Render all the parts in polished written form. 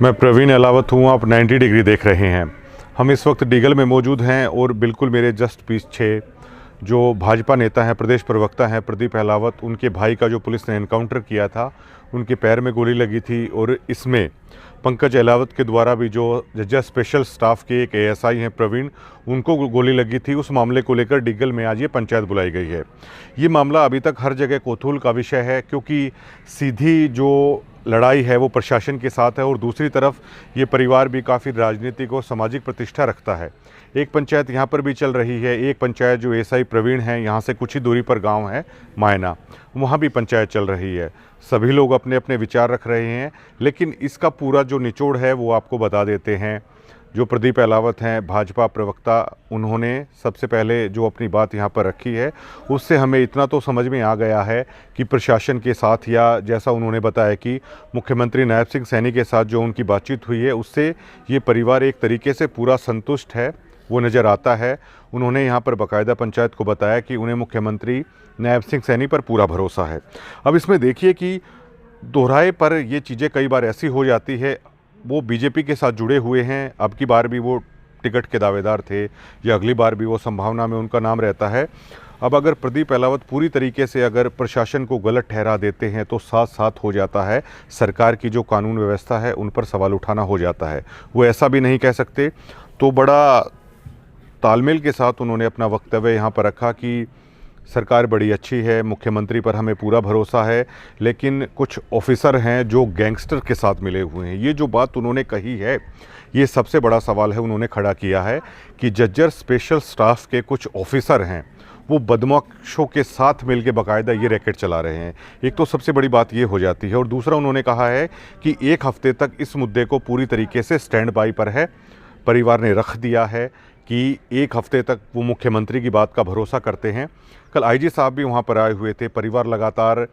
मैं प्रवीण अलावत हूँ। आप 90 डिग्री देख रहे हैं। हम इस वक्त डीगल में मौजूद हैं और बिल्कुल मेरे जस्ट पीछे जो भाजपा नेता हैं, प्रदेश प्रवक्ता हैं प्रदीप अहलावत, उनके भाई का जो पुलिस ने एनकाउंटर किया था, उनके पैर में गोली लगी थी और इसमें पंकज अहलावत के द्वारा भी जो जज्जा स्पेशल स्टाफ के एक एएसआई हैं प्रवीण, उनको गोली लगी थी। उस मामले को लेकर डीगल में आज ये पंचायत बुलाई गई है। ये मामला अभी तक हर जगह कौतूहल का विषय है, क्योंकि सीधी जो लड़ाई है वो प्रशासन के साथ है और दूसरी तरफ ये परिवार भी काफ़ी राजनीतिक और सामाजिक प्रतिष्ठा रखता है। एक पंचायत यहाँ पर भी चल रही है। एक पंचायत जो एएसआई प्रवीण हैं, यहाँ से कुछ ही दूरी पर गांव है मायना, वहाँ भी पंचायत चल रही है। सभी लोग अपने अपने विचार रख रहे हैं, लेकिन इसका पूरा जो निचोड़ है वो आपको बता देते हैं। जो प्रदीप अहलावत हैं भाजपा प्रवक्ता, उन्होंने सबसे पहले जो अपनी बात यहाँ पर रखी है, उससे हमें इतना तो समझ में आ गया है कि प्रशासन के साथ, या जैसा उन्होंने बताया कि मुख्यमंत्री नायब सिंह सैनी के साथ जो उनकी बातचीत हुई है, उससे ये परिवार एक तरीके से पूरा संतुष्ट है, वो नज़र आता है। उन्होंने यहाँ पर बाकायदा पंचायत को बताया कि उन्हें मुख्यमंत्री नायब सिंह सैनी पर पूरा भरोसा है। अब इसमें देखिए कि दोहराए पर ये चीज़ें कई बार ऐसी हो जाती है। वो बीजेपी के साथ जुड़े हुए हैं, अब की बार भी वो टिकट के दावेदार थे, या अगली बार भी वो संभावना में उनका नाम रहता है। अब अगर प्रदीप अहलावत पूरी तरीके से अगर प्रशासन को गलत ठहरा देते हैं, तो साथ साथ हो जाता है सरकार की जो कानून व्यवस्था है उन पर सवाल उठाना हो जाता है। वो ऐसा भी नहीं कह सकते। तो बड़ा तालमेल के साथ उन्होंने अपना वक्तव्य यहाँ पर रखा कि सरकार बड़ी अच्छी है, मुख्यमंत्री पर हमें पूरा भरोसा है, लेकिन कुछ ऑफिसर हैं जो गैंगस्टर के साथ मिले हुए हैं। ये जो बात उन्होंने कही है, ये सबसे बड़ा सवाल है उन्होंने खड़ा किया है कि जज्जर स्पेशल स्टाफ के कुछ ऑफिसर हैं, वो बदमाशों के साथ मिलकर बाकायदा ये रैकेट चला रहे हैं। एक तो सबसे बड़ी बात ये हो जाती है, और दूसरा उन्होंने कहा है कि एक हफ्ते तक इस मुद्दे को पूरी तरीके से स्टैंड बाई पर है, परिवार ने रख दिया है कि एक हफ्ते तक वो मुख्यमंत्री की बात का भरोसा करते हैं। कल आईजी साहब भी वहाँ पर आए हुए थे। परिवार लगातार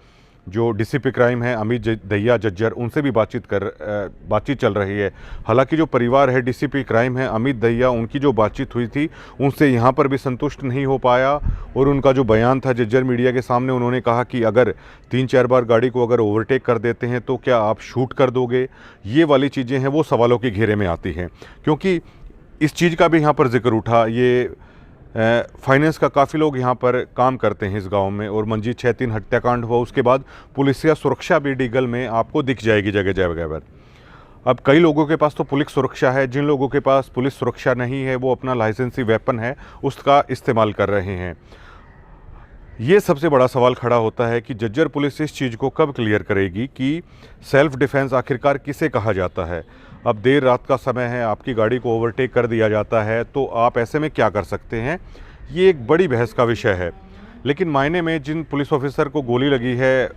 जो डीसीपी क्राइम है अमित दहिया जज्जर, उनसे भी बातचीत चल रही है। हालांकि जो परिवार है डीसीपी क्राइम है अमित दहिया, उनकी जो बातचीत हुई थी उनसे यहाँ पर भी संतुष्ट नहीं हो पाया, और उनका जो बयान था जज्जर मीडिया के सामने, उन्होंने कहा कि अगर 3-4 बार गाड़ी को अगर ओवरटेक कर देते हैं तो क्या आप शूट कर दोगे। ये वाली चीज़ें हैं वो सवालों के घेरे में आती हैं, क्योंकि इस चीज़ का भी यहाँ पर जिक्र उठा। ये फाइनेंस का काफ़ी लोग यहाँ पर काम करते हैं इस गांव में, और मंजीत 6-3 हत्याकांड हुआ, उसके बाद पुलिस या सुरक्षा भी डीगल में आपको दिख जाएगी जगह जगह पर। अब कई लोगों के पास तो पुलिस सुरक्षा है, जिन लोगों के पास पुलिस सुरक्षा नहीं है वो अपना लाइसेंसी वेपन है उसका इस्तेमाल कर रहे हैं। ये सबसे बड़ा सवाल खड़ा होता है कि जज्जर पुलिस इस चीज़ को कब क्लियर करेगी कि सेल्फ डिफेंस आखिरकार किसे कहा जाता है। अब देर रात का समय है, आपकी गाड़ी को ओवरटेक कर दिया जाता है, तो आप ऐसे में क्या कर सकते हैं। ये एक बड़ी बहस का विषय है। लेकिन मायने में जिन पुलिस ऑफिसर को गोली लगी है,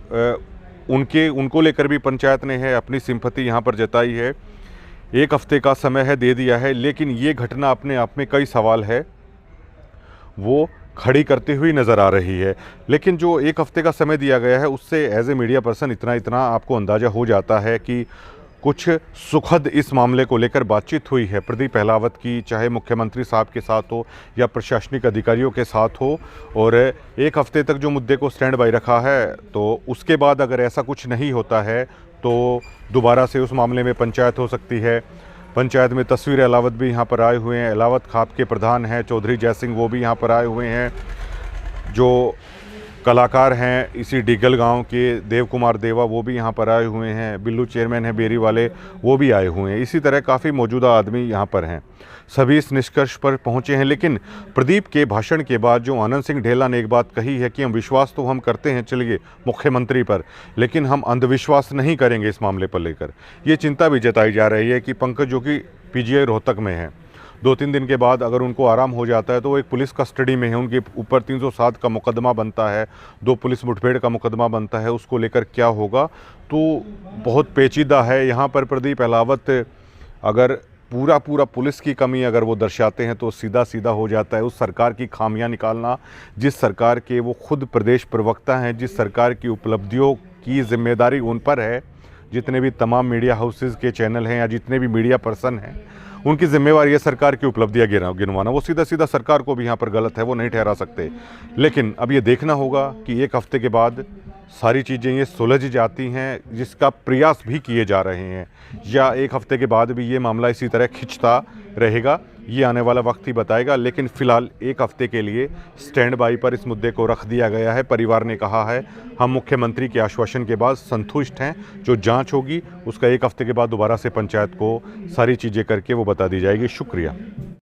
उनको लेकर भी पंचायत ने है अपनी सिंपैथी यहाँ पर जताई है। एक हफ्ते का समय है, दे दिया है, लेकिन ये घटना अपने आप में कई सवाल है वो खड़ी करती हुई नज़र आ रही है। लेकिन जो एक हफ्ते का समय दिया गया है, उससे एज ए मीडिया पर्सन इतना आपको अंदाज़ा हो जाता है कि कुछ सुखद इस मामले को लेकर बातचीत हुई है प्रदीप अहलावत की, चाहे मुख्यमंत्री साहब के साथ हो या प्रशासनिक अधिकारियों के साथ हो। और एक हफ्ते तक जो मुद्दे को स्टैंड बाई रखा है, तो उसके बाद अगर ऐसा कुछ नहीं होता है तो दोबारा से उस मामले में पंचायत हो सकती है। पंचायत में तस्वीर अहलावत भी यहाँ पर आए हुए हैं। अहलावत खाप के प्रधान हैं चौधरी जय सिंह, वो भी यहाँ पर आए हुए हैं। जो कलाकार हैं इसी डीगल गांव के देव कुमार देवा, वो भी यहाँ पर आए हुए हैं। बिल्लू चेयरमैन हैं बेरी वाले, वो भी आए हुए हैं। इसी तरह काफ़ी मौजूदा आदमी यहाँ पर हैं। सभी इस निष्कर्ष पर पहुँचे हैं। लेकिन प्रदीप के भाषण के बाद जो आनंद सिंह ढेला ने एक बात कही है कि हम विश्वास तो हम करते हैं चलिए मुख्यमंत्री पर, लेकिन हम अंधविश्वास नहीं करेंगे इस मामले पर लेकर। ये चिंता भी जताई जा रही है कि पंकज जो कि पीजीआई रोहतक में है, 2-3 दिन के बाद अगर उनको आराम हो जाता है तो वो एक पुलिस कस्टडी में है, उनके ऊपर 307 का मुकदमा बनता है, 2 पुलिस मुठभेड़ का मुकदमा बनता है, उसको लेकर क्या होगा। तो बहुत पेचीदा है यहाँ पर। प्रदीप अहलावत अगर पूरा पुलिस की कमी अगर वो दर्शाते हैं तो सीधा सीधा हो जाता है उस सरकार की खामियां निकालना, जिस सरकार के वो खुद प्रदेश प्रवक्ता हैं, जिस सरकार की उपलब्धियों की जिम्मेदारी उन पर है। जितने भी तमाम मीडिया हाउसेज़ के चैनल हैं या जितने भी मीडिया पर्सन हैं, उनकी जिम्मेवारी है सरकार की उपलब्धियां गिनवाना। वो सीधा सीधा सरकार को भी यहाँ पर गलत है वो नहीं ठहरा सकते। लेकिन अब ये देखना होगा कि एक हफ्ते के बाद सारी चीज़ें ये सुलझ जाती हैं, जिसका प्रयास भी किए जा रहे हैं, या एक हफ़्ते के बाद भी ये मामला इसी तरह खिंचता रहेगा, ये आने वाला वक्त ही बताएगा। लेकिन फ़िलहाल एक हफ़्ते के लिए स्टैंड बाई पर इस मुद्दे को रख दिया गया है। परिवार ने कहा है, हम मुख्यमंत्री के आश्वासन के बाद संतुष्ट हैं। जो जांच होगी उसका एक हफ़्ते के बाद दोबारा से पंचायत को सारी चीज़ें करके वो बता दी जाएगी। शुक्रिया।